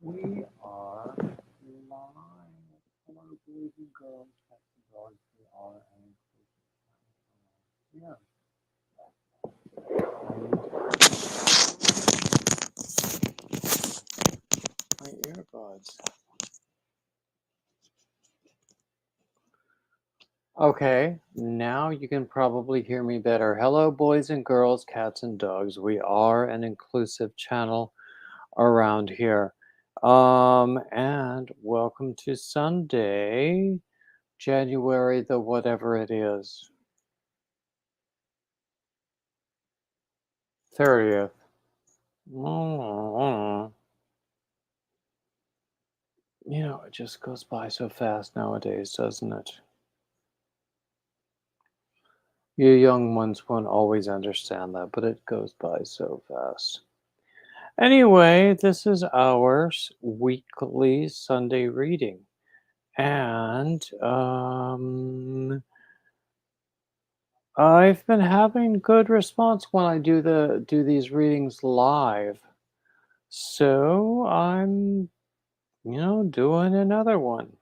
We are live. Hello, boys and girls, cats and dogs. We are an inclusive channel. Yeah. My earbuds. Okay, now you can probably hear me better. Hello, boys and girls, cats and dogs. We are an inclusive channel around here. And welcome to Sunday, January the whatever it is, 30th. You know, it just goes by so fast nowadays, doesn't it? You young ones won't always understand that, but it goes by so fast. Anyway, this is our weekly Sunday reading. And I've been having good response when I do these readings live. So I'm, doing another one.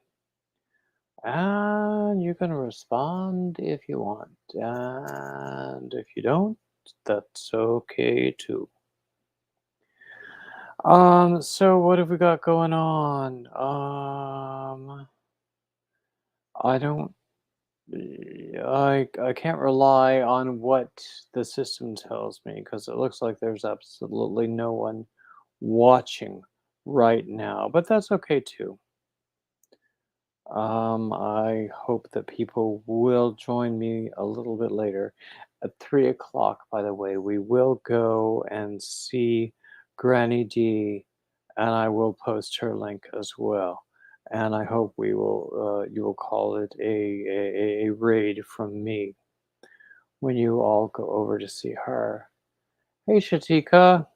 And you can respond if you want. And if you don't, that's okay too. So what have we got going on? I don't I can't rely on what the system tells me because it looks like there's absolutely no one watching right now, but that's okay too. I hope that people will join me a little bit later. At 3 o'clock, by the way, we will go and see Granny D, and I will post her link as well. And I hope you will call it a raid from me when you all go over to see her. Hey, Shatika.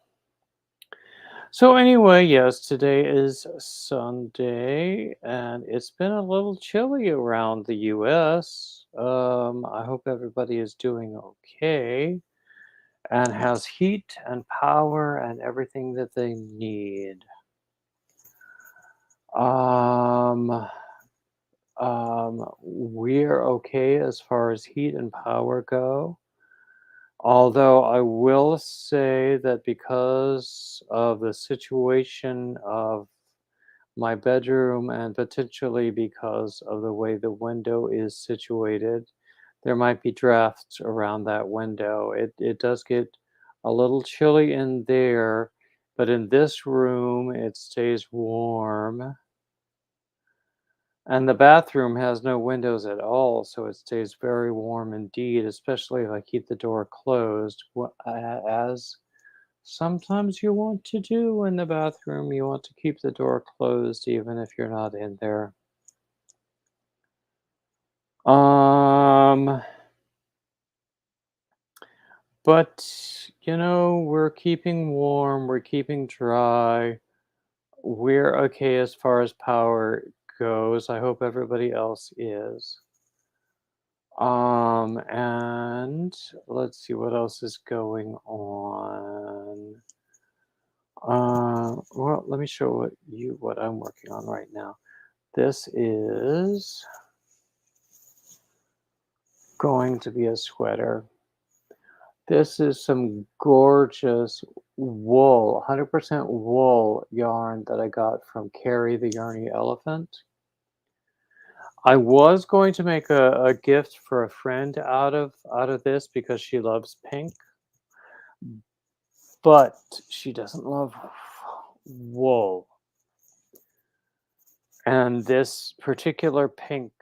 So anyway, yes, today is Sunday, and it's been a little chilly around the U.S. I hope everybody is doing okay and has heat and power and everything that they need. Um, we're okay as far as heat and power go. Although I will say that because of the situation of my bedroom and potentially because of the way the window is situated, there might be drafts around that window. It does get a little chilly in there, but in this room it stays warm. And the bathroom has no windows at all, so it stays very warm indeed, especially if I keep the door closed, as sometimes you want to do in the bathroom. You want to keep the door closed even if you're not in there. Um, but we're keeping warm, we're keeping dry. We're okay as far as power goes. I hope everybody else is. And let's see what else is going on. Well, let me show what I'm working on right now. This is going to be a sweater. This is some gorgeous wool, 100% wool yarn that I got from Carrie the Yarny Elephant. I was going to make a gift for a friend out of this because she loves pink, but she doesn't love wool. And this particular pink,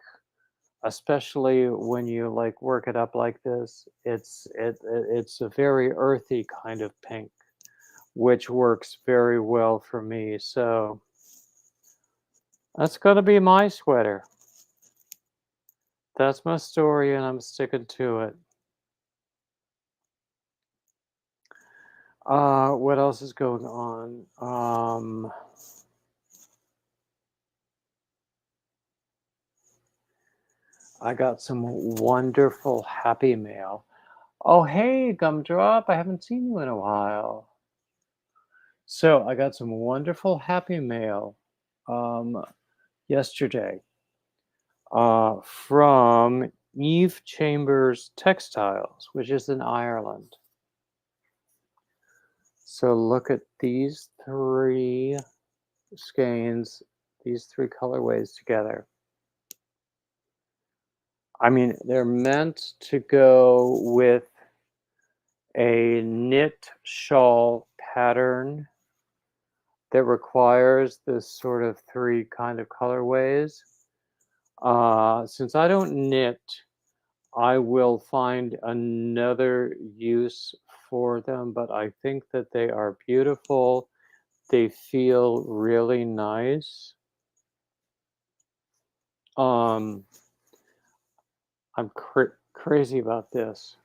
especially when you like work it up like this, it's a very earthy kind of pink, which works very well for me. So that's gonna be my sweater. That's my story, and I'm sticking to it. What else is going on? I got some wonderful happy mail. Oh, hey, Gumdrop, I haven't seen you in a while. So I got some wonderful happy mail um, yesterday from Eve Chambers Textiles, which is in Ireland. So look at these three skeins, these three colorways together. I mean, they're meant to go with a knit shawl pattern that requires this sort of three kind of colorways. Since I don't knit, I will find another use for them, but I think that they are beautiful. They feel really nice. Um, I'm crazy about this.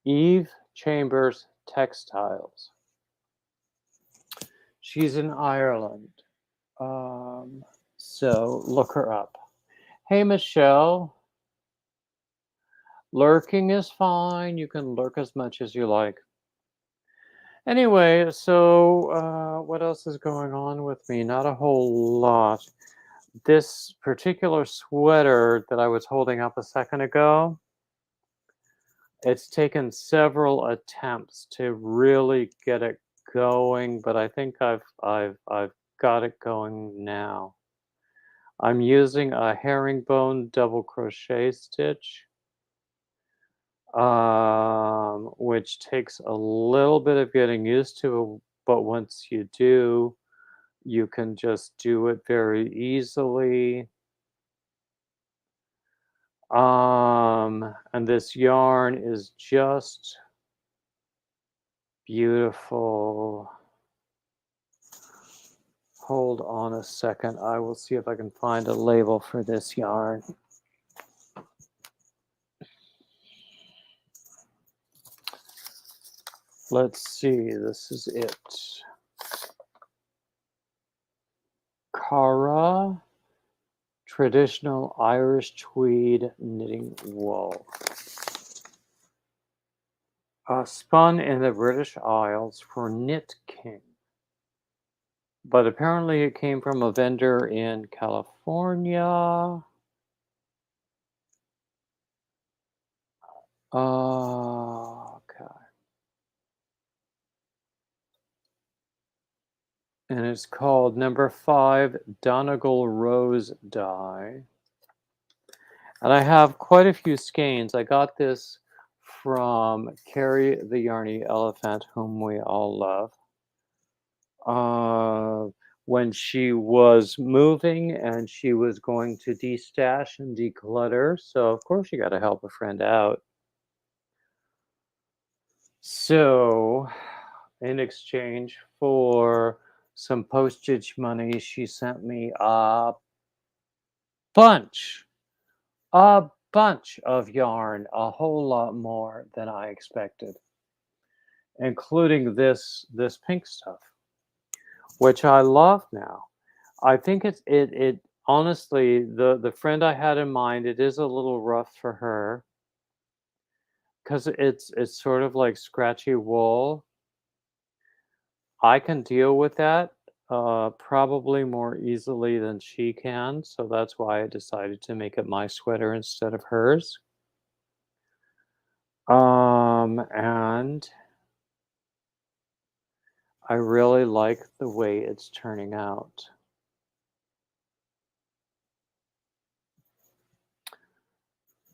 Eve Chambers Textiles. She's in Ireland. Um, so look her up. Hey, Michelle. Lurking is fine. You can lurk as much as you like. Anyway, so what else is going on with me? Not a whole lot. This particular sweater that I was holding up a second ago, it's taken several attempts to really get it going, but I think I've got it going now. I'm using a herringbone double crochet stitch, which takes a little bit of getting used to, but once you do, you can just do it very easily. And this yarn is just beautiful. Hold on a second. I will see if I can find a label for this yarn. Let's see. This is it. Cara Traditional Irish Tweed Knitting Wool. Spun in the British Isles for Knit King. But apparently it came from a vendor in California. Okay. And it's called number 5 Donegal Rose Dye. And I have quite a few skeins. I got this from Carrie the Yarny Elephant, whom we all love. When she was moving and she was going to destash and declutter. So, of course, you got to help a friend out. So, in exchange for some postage money, she sent me bunch, a bunch of yarn, a whole lot more than I expected, including this pink stuff, which I love now. I think it honestly, the friend I had in mind, it is a little rough for her because it's sort of like scratchy wool. I can deal with that probably more easily than she can, so that's why I decided to make it my sweater instead of hers. And I really like the way it's turning out.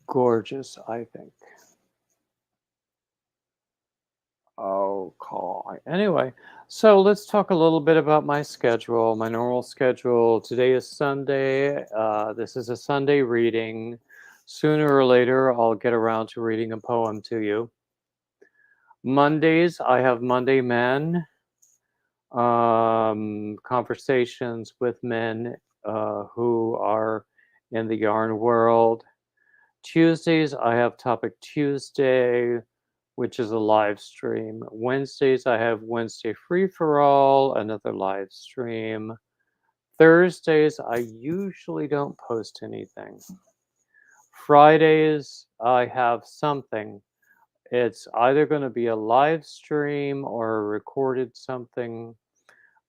Gorgeous, I think. Okay. Anyway, so let's talk a little bit about my schedule, my normal schedule. Today is Sunday. This is a Sunday reading. Sooner or later, I'll get around to reading a poem to you. Mondays, I have Monday Men, conversations with men who are in the yarn world. Tuesdays, I have Topic Tuesday, which is a live stream. Wednesdays, I have Wednesday Free for All, another live stream. Thursdays, I usually don't post anything. Fridays, I have something. It's either going to be a live stream or a recorded something.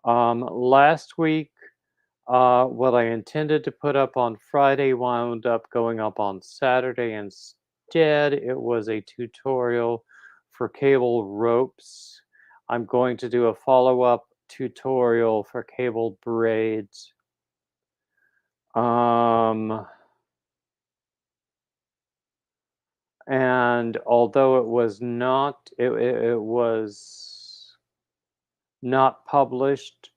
Last week, what I intended to put up on Friday wound up going up on Saturday instead. It was a tutorial for cable ropes. I'm going to do a follow-up tutorial for cable braids. And although it was not, it was not published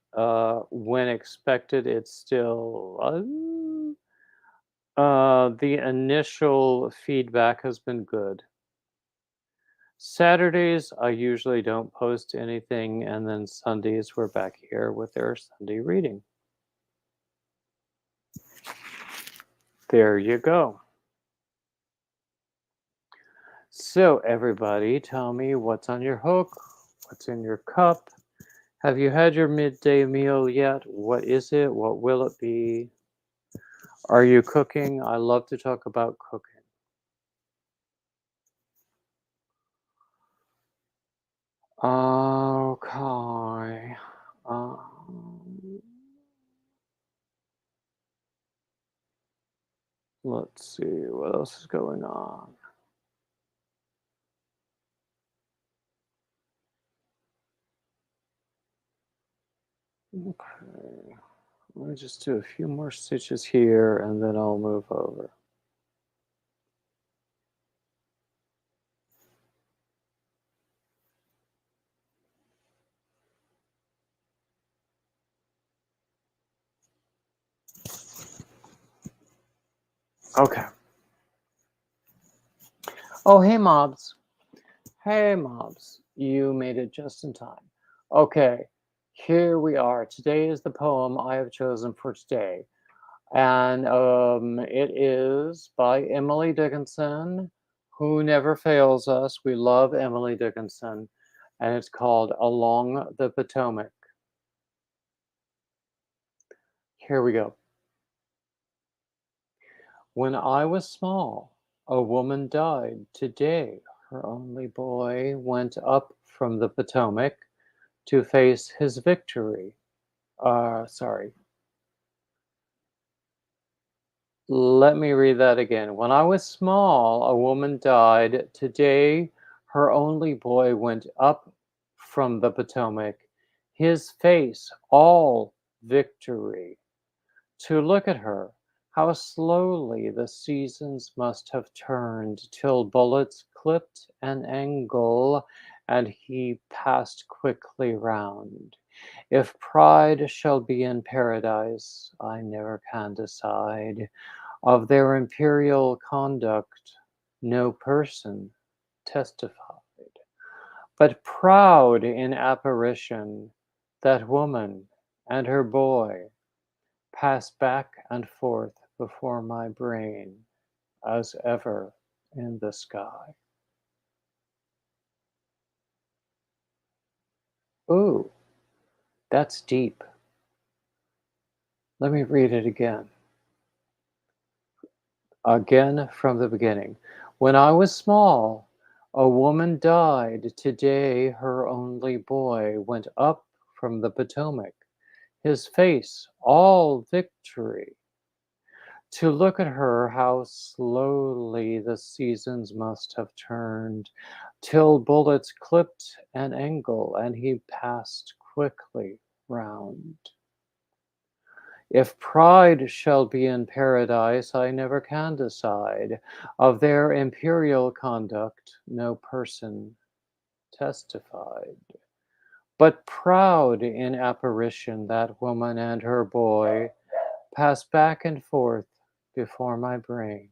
when expected, it's still the initial feedback has been good. Saturdays, I usually don't post anything, and then Sundays, we're back here with our Sunday reading. There you go. So, everybody, tell me what's on your hook, what's in your cup. Have you had your midday meal yet? What is it? What will it be? Are you cooking? I love to talk about cooking. Okay. Let's see what else is going on. Okay. Let me just do a few more stitches here and then I'll move over. Okay. Oh, hey, mobs. Hey, mobs. You made it just in time. Okay. Here we are. Today is the poem I have chosen for today. And it is by Emily Dickinson, who never fails us. We love Emily Dickinson. And it's called Along the Potomac. Here we go. When I was small, a woman died. Today, her only boy went up from the Potomac to face his victory. Sorry. Let me read that again. When I was small, a woman died. Today, her only boy went up from the Potomac, his face all victory. To look at her, how slowly the seasons must have turned till bullets clipped an angle and he passed quickly round. If pride shall be in paradise, I never can decide. Of their imperial conduct, no person testified. But proud in apparition, that woman and her boy pass back and forth before my brain as ever in the sky. Ooh, that's deep. Let me read it again. Again from the beginning. When I was small, a woman died. Today, her only boy went up from the Potomac, his face all victory. To look at her, how slowly the seasons must have turned, till bullets clipped an angle and he passed quickly round. If pride shall be in paradise, I never can decide. Of their imperial conduct, no person testified. But proud in apparition, that woman and her boy pass back and forth before my brain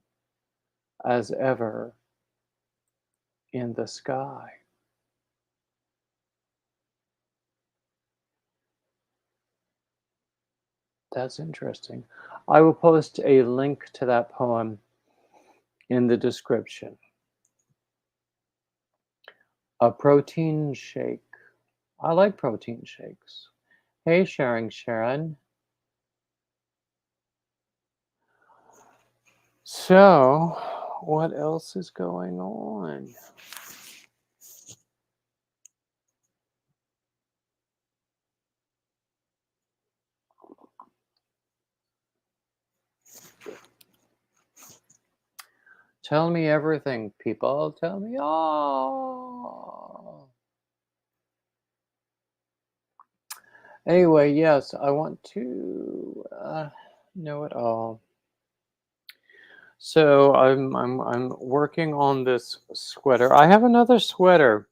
as ever in the sky. That's interesting. I will post a link to that poem in the description. A protein shake. I like protein shakes. Hey, Sharon. So, what else is going on? Tell me everything, people. Tell me all. Anyway, yes, I want to know it all. So I'm working on this sweater. I have another sweater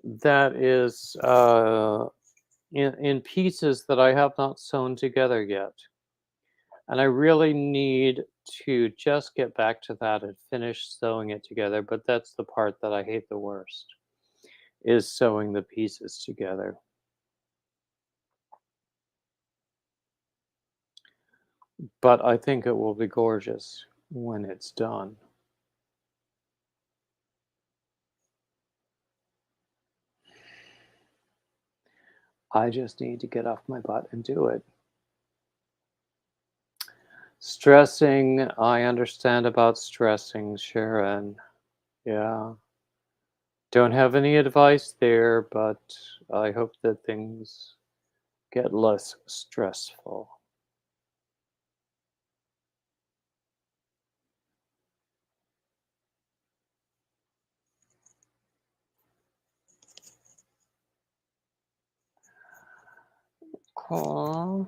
that is in pieces that I have not sewn together yet. And I really need to just get back to that and finish sewing it together, but that's the part that I hate the worst, is sewing the pieces together. But I think it will be gorgeous when it's done. I just need to get off my butt and do it. Stressing, I understand about stressing, Sharon. Yeah. Don't have any advice there, but I hope that things get less stressful. Aw,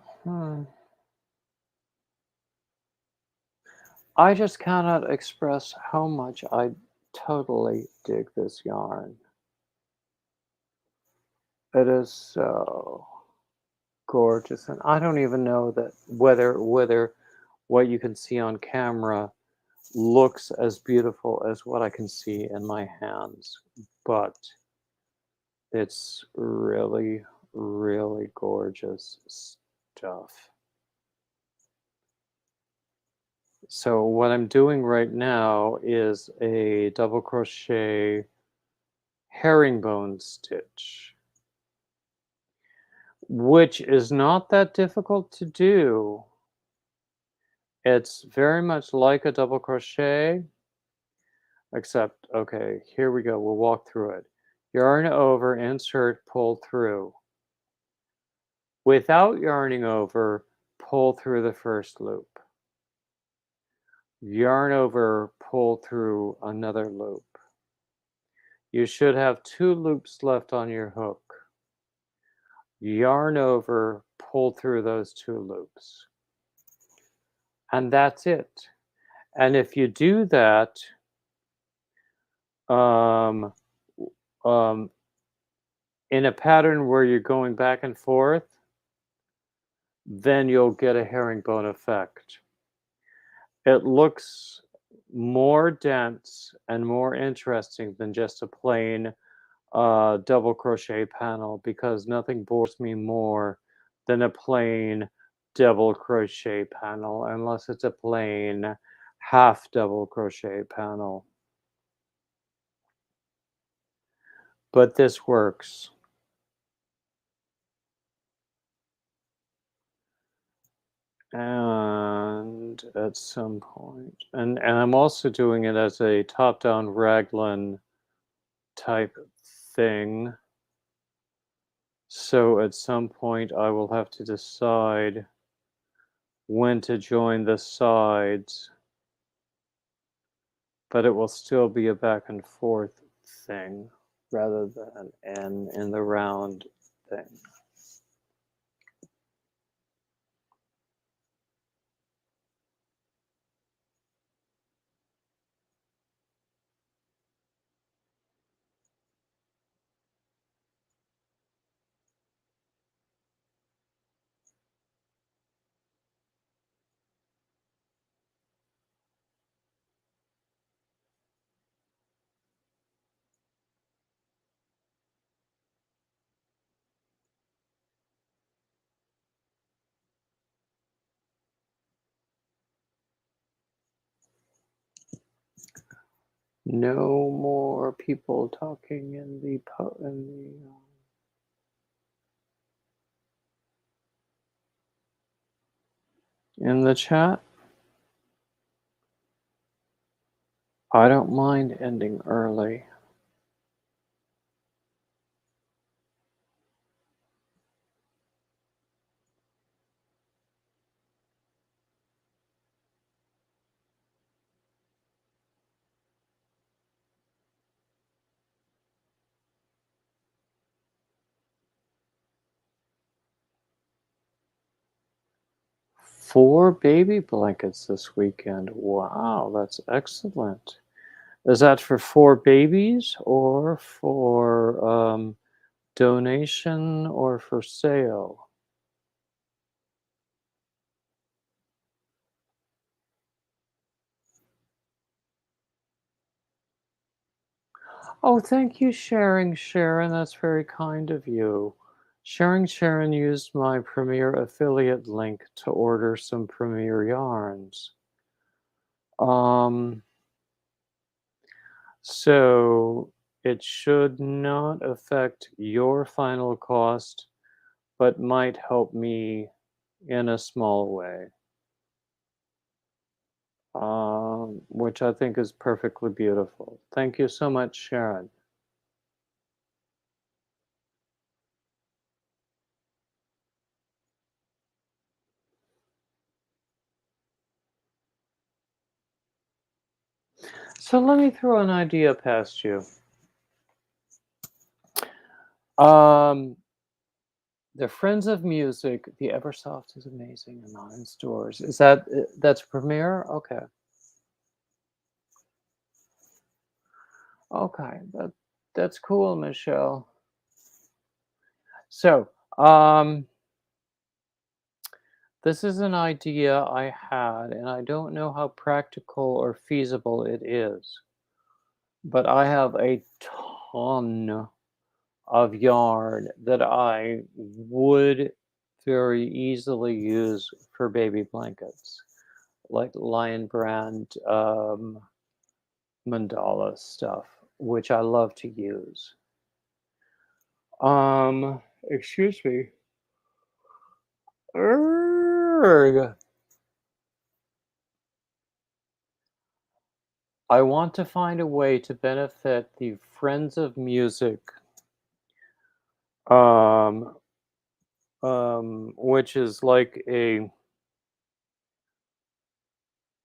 I just cannot express how much I totally dig this yarn. It is so gorgeous, and I don't even know that whether what you can see on camera looks as beautiful as what I can see in my hands, but it's really, really gorgeous stuff. So what I'm doing right now is a double crochet herringbone stitch, which is not that difficult to do. It's very much like a double crochet, except, okay, here we go. We'll walk through it. Yarn over, insert, pull through. Without yarning over, pull through the first loop. Yarn over, pull through another loop. You should have 2 loops left on your hook. Yarn over, pull through those 2 loops. And that's it. And if you do that, um, um, in a pattern where you're going back and forth, then you'll get a herringbone effect. It looks more dense and more interesting than just a plain double crochet panel, because nothing bores me more than a plain double crochet panel, unless it's a plain half double crochet panel. But this works. And at some point, and I'm also doing it as a top-down raglan type thing. So at some point, I will have to decide when to join the sides, but it will still be a back and forth thing rather than an in the round thing. No more people talking in the in the chat. I don't mind ending early. 4 baby blankets this weekend. Wow, that's excellent. Is that for 4 babies or for, donation or for sale? Oh, thank you, sharing, Sharon. That's very kind of you. Sharon used my Premier affiliate link to order some Premier yarns. Um, so it should not affect your final cost, but might help me in a small way, which I think is perfectly beautiful. Thank you so much, Sharon. So let me throw an idea past you. Um, the Friends of Music, the Eversoft is amazing and not in stores. Is that that's Premiere? Okay, okay, that's cool, Michelle. So, this is an idea I had, and I don't know how practical or feasible it is, but I have a ton of yarn that I would very easily use for baby blankets, like Lion Brand mandala stuff, which I love to use. Excuse me. Erg. I want to find a way to benefit the Friends of Music, um, which is like an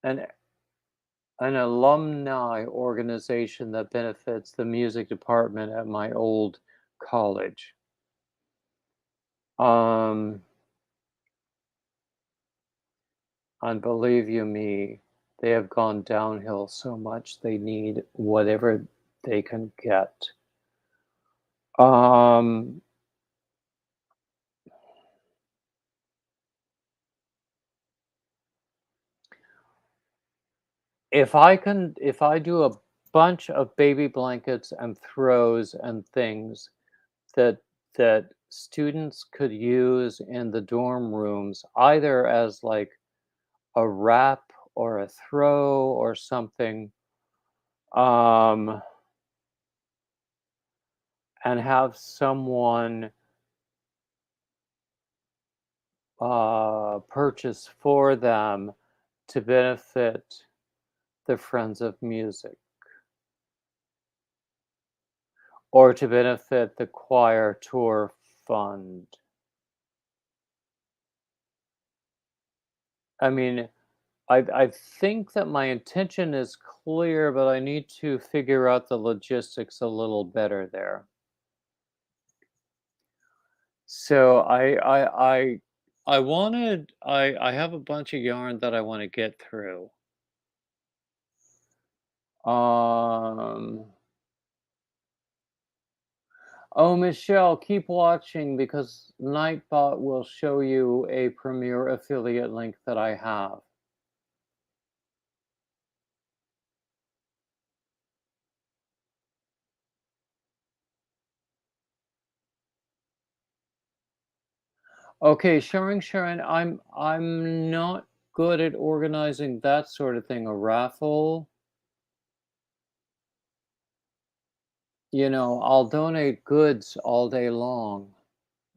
an alumni organization that benefits the music department at my old college. Um, and believe you me, they have gone downhill so much they need whatever they can get. Um, if I do a bunch of baby blankets and throws and things that students could use in the dorm rooms, either as like a wrap or a throw or something, um, and have someone purchase for them to benefit the Friends of Music or to benefit the choir tour fund. I mean, I think that my intention is clear, but I need to figure out the logistics a little better there. So I wanted I have a bunch of yarn that I want to get through. Um oh, Michelle, keep watching because Nightbot will show you a Premier affiliate link that I have. Okay, Sharon, I'm not good at organizing that sort of thing. A raffle, I'll donate goods all day long.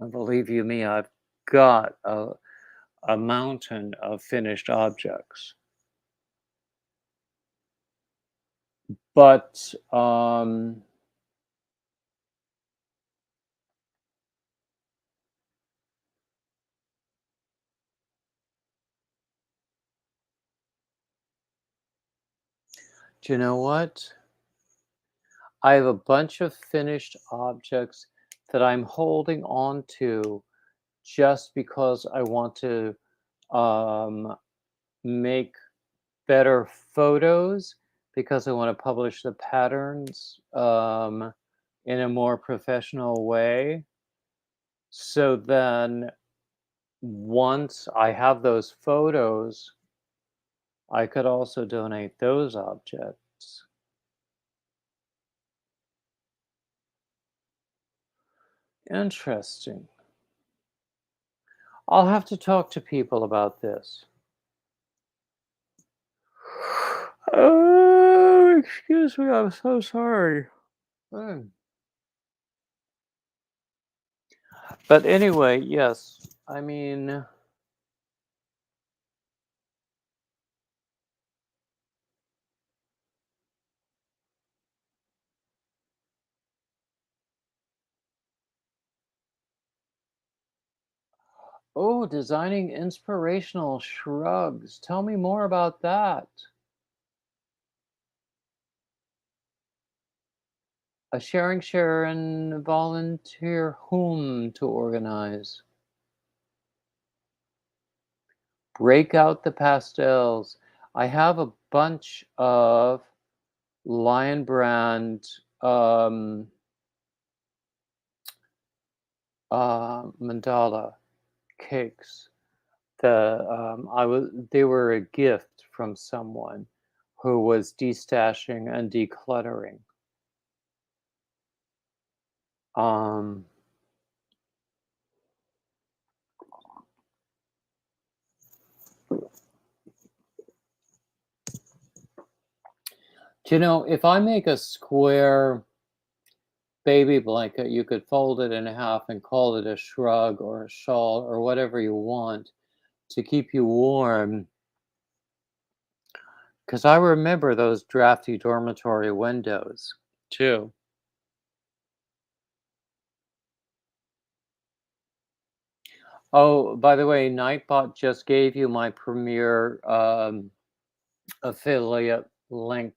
And believe you me, I've got a mountain of finished objects. But do you know what? I have a bunch of finished objects that I'm holding on to just because I want to um, make better photos because I want to publish the patterns in a more professional way. So then once I have those photos, I could also donate those objects. Interesting. I'll have to talk to people about this. Oh, excuse me, I'm so sorry. Mm. But anyway, yes. I mean, oh, designing inspirational shrugs. Tell me more about that. A sharing share and volunteer whom to organize. Break out the pastels. I have a bunch of Lion Brand mandala cakes. They were a gift from someone who was destashing and decluttering. Um, do you know, if I make a square baby blanket, you could fold it in half and call it a shrug or a shawl or whatever you want to keep you warm. Because I remember those drafty dormitory windows too. Oh, by the way, Nightbot just gave you my premier affiliate link.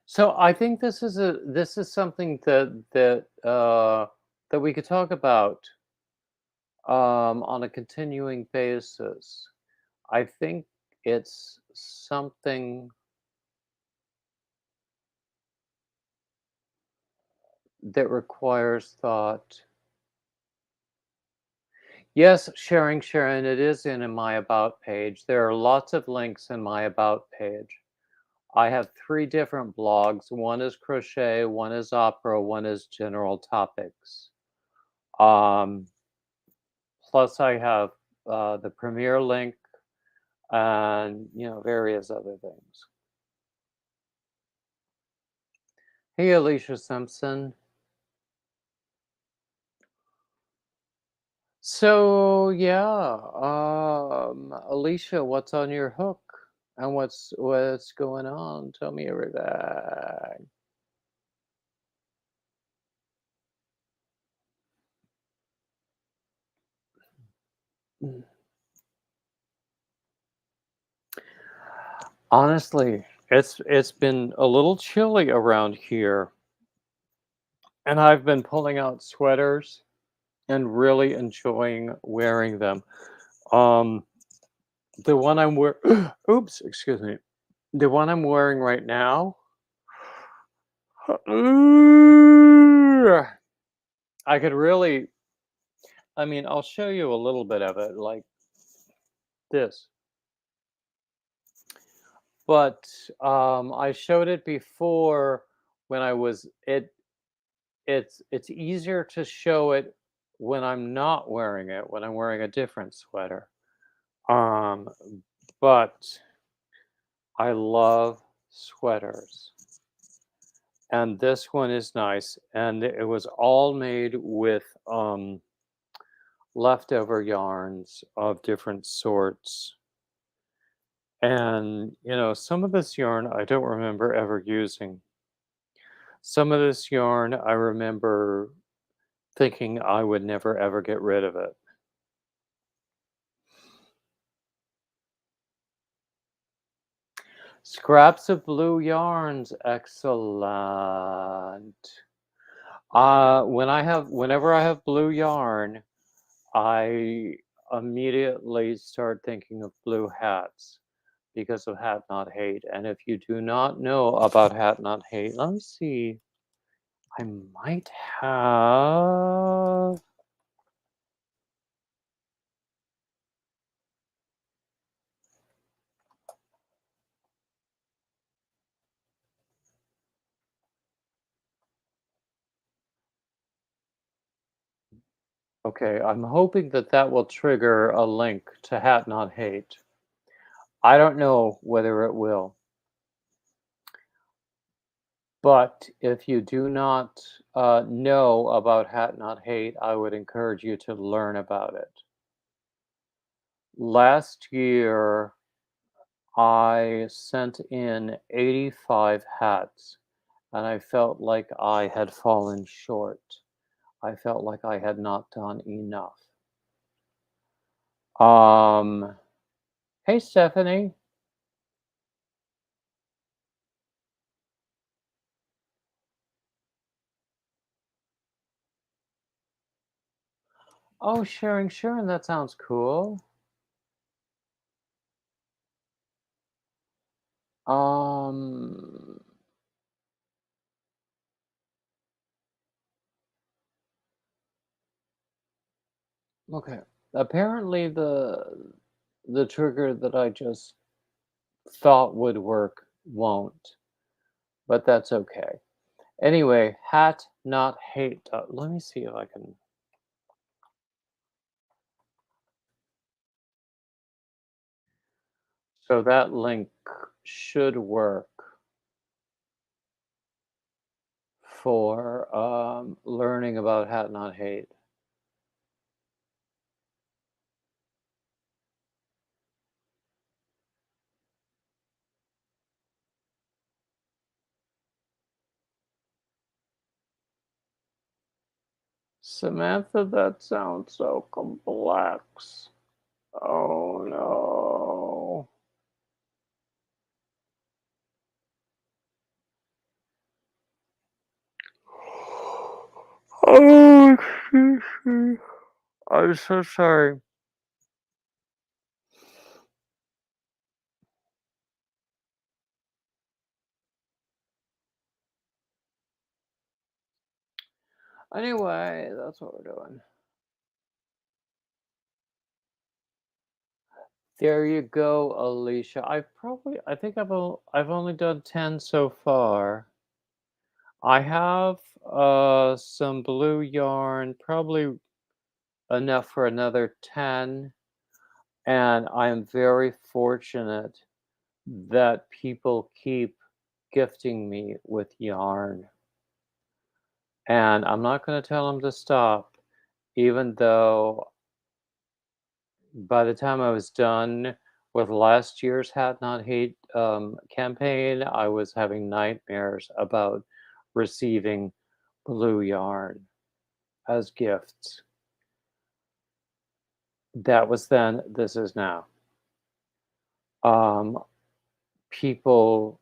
So I think this is something that we could talk about on a continuing basis. I think it's something that requires thought. Yes, sharing. It is in my about page. There are lots of links in my about page. I have three different blogs. One is crochet, one is opera, one is general topics. Um, Plus, I have the Premiere link and various other things. Hey, Alicia Simpson. So yeah, Alicia, what's on your hook and what's going on? Tell me everything. Mm. Honestly, it's been a little chilly around here, and I've been pulling out sweaters and really enjoying wearing them. Um, the one I'm wearing, oops, excuse me. The one I'm wearing right now, I could really, I mean, I'll show you a little bit of it like this. But I showed it before when I was it's easier to show it when I'm not wearing it, when I'm wearing a different sweater. Um, but I love sweaters. And this one is nice. And it was all made with leftover yarns of different sorts. And, some of this yarn I don't remember ever using. Some of this yarn I remember thinking I would never ever get rid of it. Scraps of blue yarns, excellent. Whenever I have blue yarn, I immediately start thinking of blue hats because of Hat Not Hate. And if you do not know about Hat Not Hate, let me see. I might have. Okay, I'm hoping that that will trigger a link to Hat Not Hate. I don't know whether it will, but if you do not know about Hat Not Hate, I would encourage you to learn about it. Last year, I sent in 85 hats, and I felt like I had fallen short. I felt like I had not done enough. Um, hey, Stephanie. Oh, sharing, that sounds cool. Um, okay. Apparently the trigger that I just thought would work won't, but that's okay. Anyway, hat not hate. Let me see if I can. So that link should work for learning about hat not hate. Samantha, that sounds so complex. Oh no. Oh, excuse me. I'm so sorry. Anyway, that's what we're doing. There you go, Alicia. I think I've only done 10 so far. I have some blue yarn, probably enough for another 10, and I am very fortunate that people keep gifting me with yarn. And I'm not going to tell them to stop, even though by the time I was done with last year's Hat Not Hate campaign, I was having nightmares about receiving blue yarn as gifts. That was then, this is now. Um, people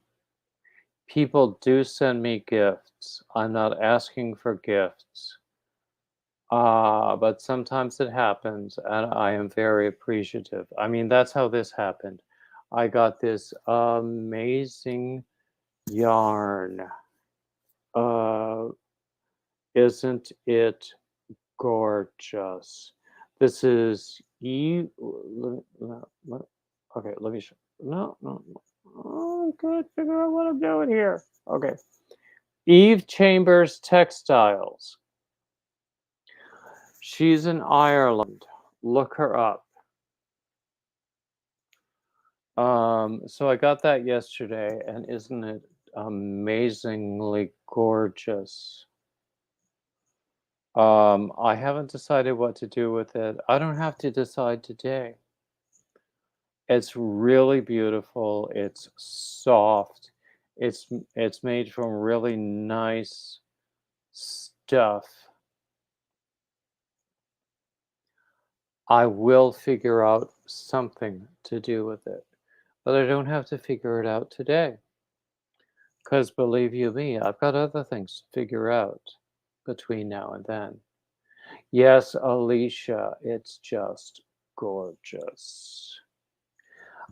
people do send me gifts. I'm not asking for gifts. But sometimes it happens, and I am very appreciative. I mean, that's how this happened. I got this amazing yarn. Uh, isn't it gorgeous? This is okay, let me show. No, no, no. Oh, I can't figure out what I'm doing here. Okay. Eve Chambers Textiles. She's in Ireland. Look her up. So I got that yesterday, and isn't it amazingly gorgeous? I haven't decided what to do with it. I don't have to decide today. It's really beautiful. It's soft. It's made from really nice stuff. I will figure out something to do with it. but I don't have to figure it out today. Because believe you me, I've got other things to figure out between now and then. Yes, Alicia, it's just gorgeous.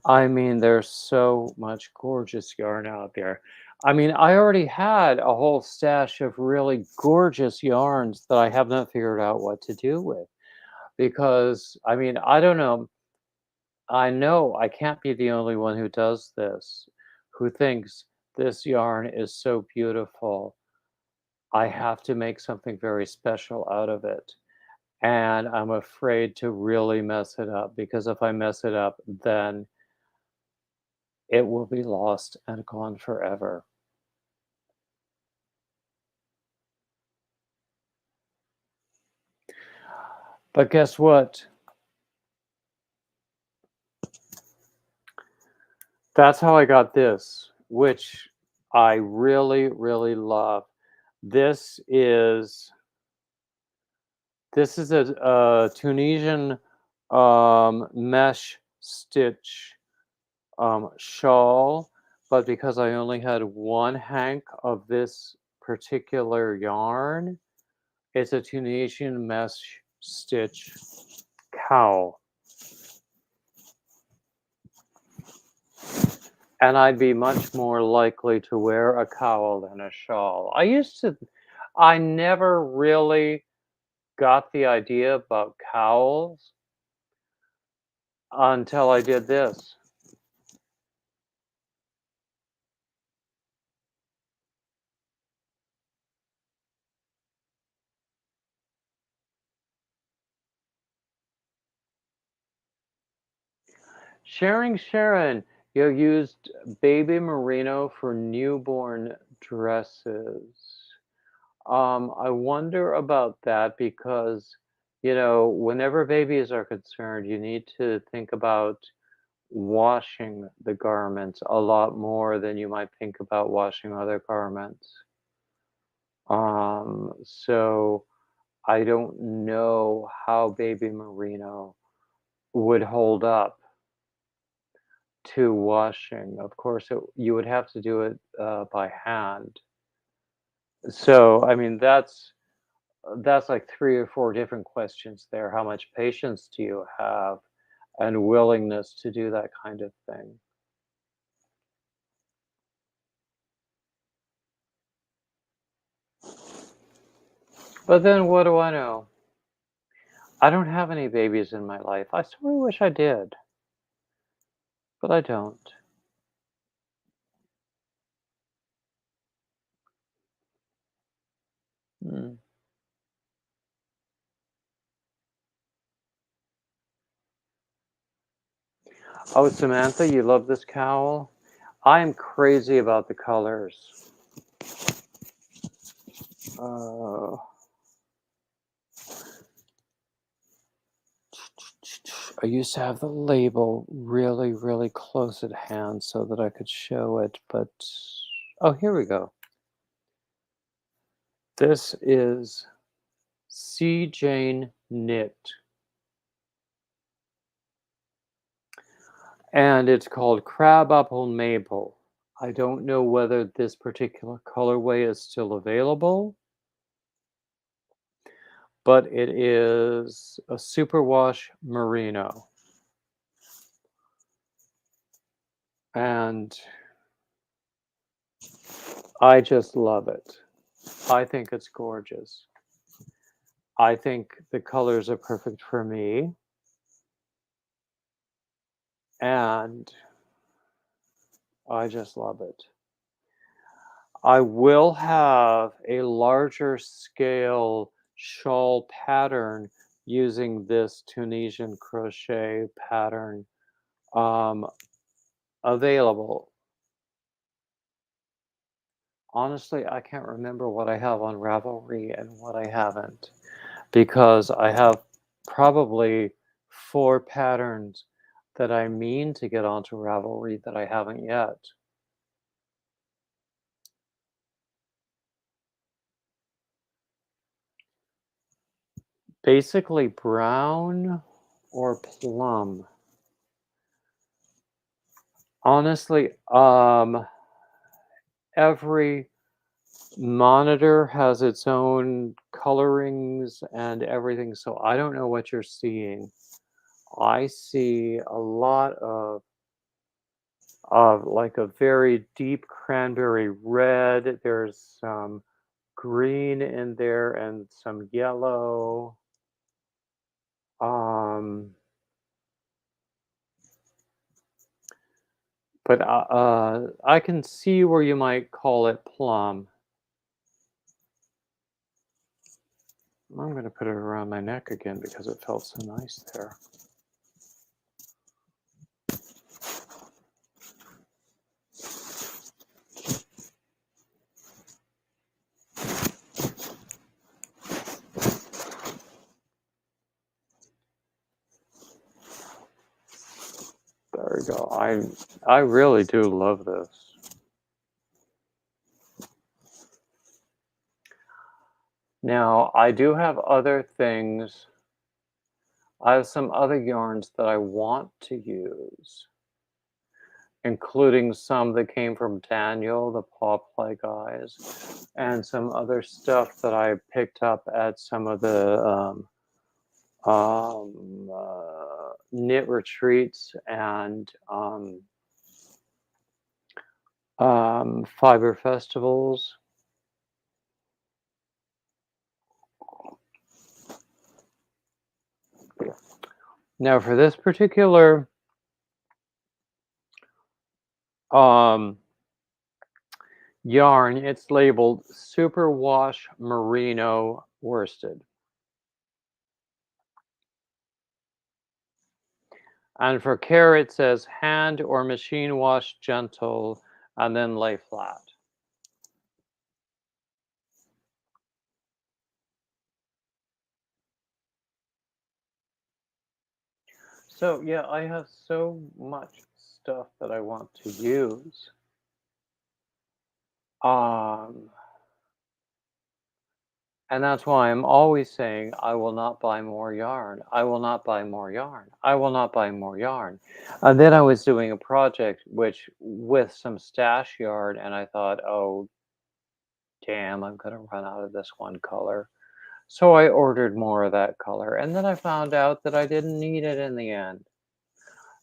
I mean, there's so much gorgeous yarn out there. I mean, I already had a whole stash of really gorgeous yarns that I have not figured out what to do with. Because, I mean, I don't know. I know I can't be the only one who does this, who thinks this yarn is so beautiful. I have to make something very special out of it. And I'm afraid to really mess it up because if I mess it up, then it will be lost and gone forever. But guess what? That's how I got this, which I really, really love. This is this is a Tunisian mesh stitch shawl, but because I only had one hank of this particular yarn, it's a Tunisian mesh stitch cowl. And I'd be much more likely to wear a cowl than a shawl. I never really got the idea about cowls until I did this. Sharon, you used baby merino for newborn dresses. I wonder about that because, whenever babies are concerned, you need to think about washing the garments a lot more than you might think about washing other garments. So I don't know how baby merino would hold up to washing. Of course, you would have to do it by hand. So, I mean, that's like 3 or 4 different questions there. How much patience do you have and willingness to do that kind of thing? But then what do I know? I don't have any babies in my life. I sort of wish I did, but I don't. Mm. Oh, Samantha, you love this cowl? I'm crazy about the colors. Uh, I used to have the label really, really close at hand so that I could show it, but oh, here we go. This is C. Jane Knit, and it's called Crabapple Maple. I don't know whether this particular colorway is still available, but it is a superwash merino. And I just love it. I think it's gorgeous. I think the colors are perfect for me. And I just love it. I will have a larger scale shawl pattern using this Tunisian crochet pattern um, available. Honestly, I can't remember what I have on Ravelry and what I haven't because I have probably 4 patterns that I mean to get onto Ravelry that I haven't yet. Basically brown or plum. Honestly, every monitor has its own colorings and everything, so I don't know what you're seeing. I see a lot of like a very deep cranberry red. There's some green in there and some yellow. Um, but I can see where you might call it plum. I'm going to put it around my neck again because it felt so nice there. There we go. I really do love this. Now, I do have other things. I have some other yarns that I want to use, including some that came from Daniel, the paw play guys, and some other stuff that I picked up at some of the knit retreats and fiber festivals. Now, for this particular um, yarn, it's labeled Superwash Merino Worsted. And for care, it says hand or machine wash gentle and then lay flat. So yeah, I have so much stuff that I want to use. Um, and that's why I'm always saying I will not buy more yarn. I will not buy more yarn. I will not buy more yarn. And then I was doing a project which with some stash yarn, and I thought, oh damn, I'm gonna run out of this one color. So I ordered more of that color, and then I found out that I didn't need it in the end.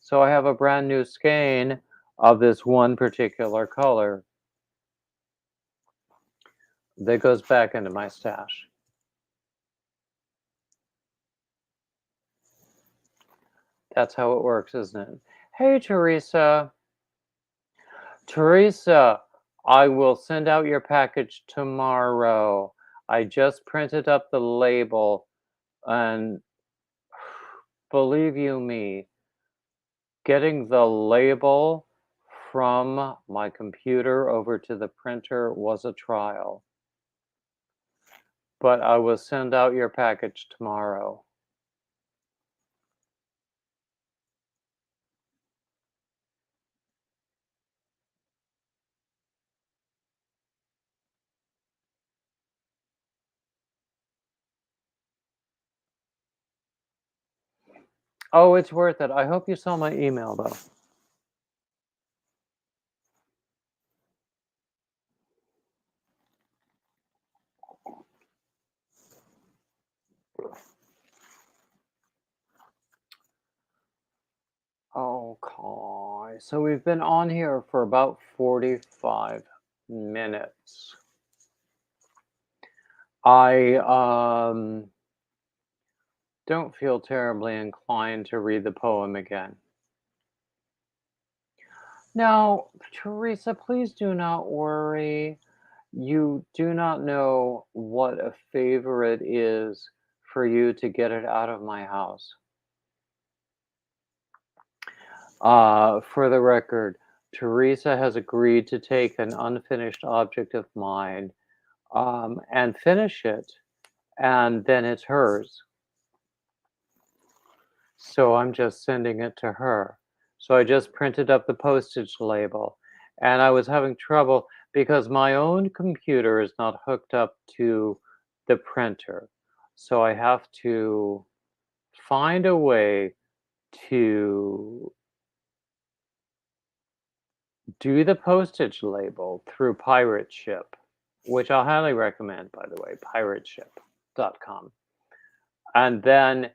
So I have a brand new skein of this one particular color that goes back into my stash. That's how it works, isn't it? Hey, Teresa. Teresa, I will send out your package tomorrow. I just printed up the label, and believe you me, getting the label from my computer over to the printer was a trial. But I will send out your package tomorrow. Oh, it's worth it. I hope you saw my email, though. Okay, so we've been on here for about 45 minutes. I don't feel terribly inclined to read the poem again. Now, Teresa, please do not worry. You do not know what a favor it is for you to get it out of my house. For the record, Teresa has agreed to take an unfinished object of mine and finish it, and then it's hers. So I'm just sending it to her. So I just printed up the postage label, and I was having trouble because my own computer is not hooked up to the printer. So I have to find a way to do the postage label through Pirate Ship, which I'll highly recommend, by the way, pirateship.com. And then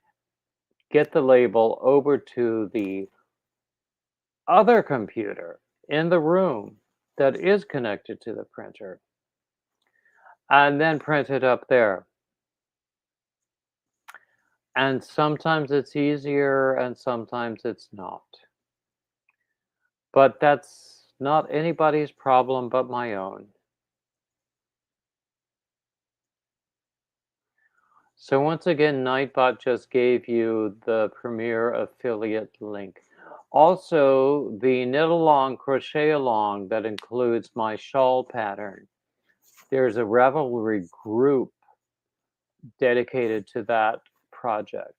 get the label over to the other computer in the room that is connected to the printer, and then print it up there. And sometimes it's easier and sometimes it's not. But that's not anybody's problem but my own. So once again, Nightbot just gave you the Premier affiliate link. Also, the knit along, crochet along that includes my shawl pattern. There's a Ravelry group dedicated to that project.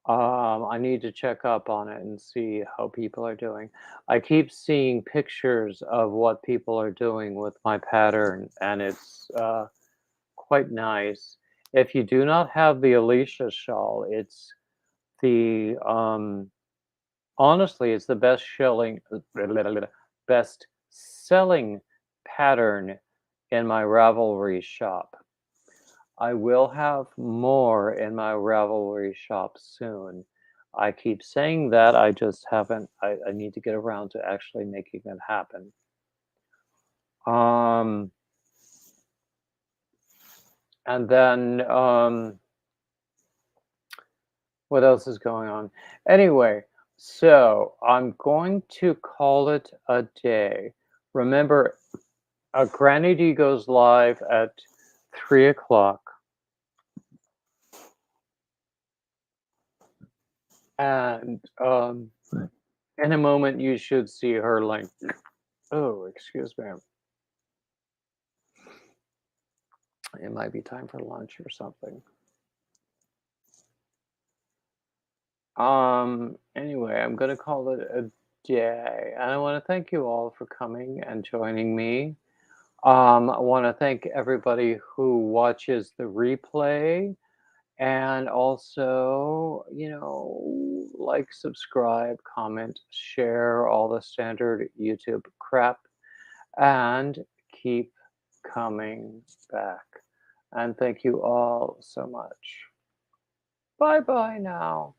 I need to check up on it and see how people are doing. I keep seeing pictures of what people are doing with my pattern, and it's quite nice. If you do not have the Alicia shawl, it's the honestly, it's the best selling pattern in my Ravelry shop. I will have more in my Ravelry shop soon. I keep saying that, I just haven't. I need to get around to actually making it happen. And then what else is going on? Anyway, so I'm going to call it a day. Remember, Granny D goes live at 3 o'clock. And in a moment, you should see her link. Oh, excuse me. It might be time for lunch or something. Anyway, I'm gonna call it a day. And I want to thank you all for coming and joining me. I want to thank everybody who watches the replay, and also, like, subscribe, comment, share, all the standard YouTube crap, and keep coming back. And thank you all so much. Bye bye now.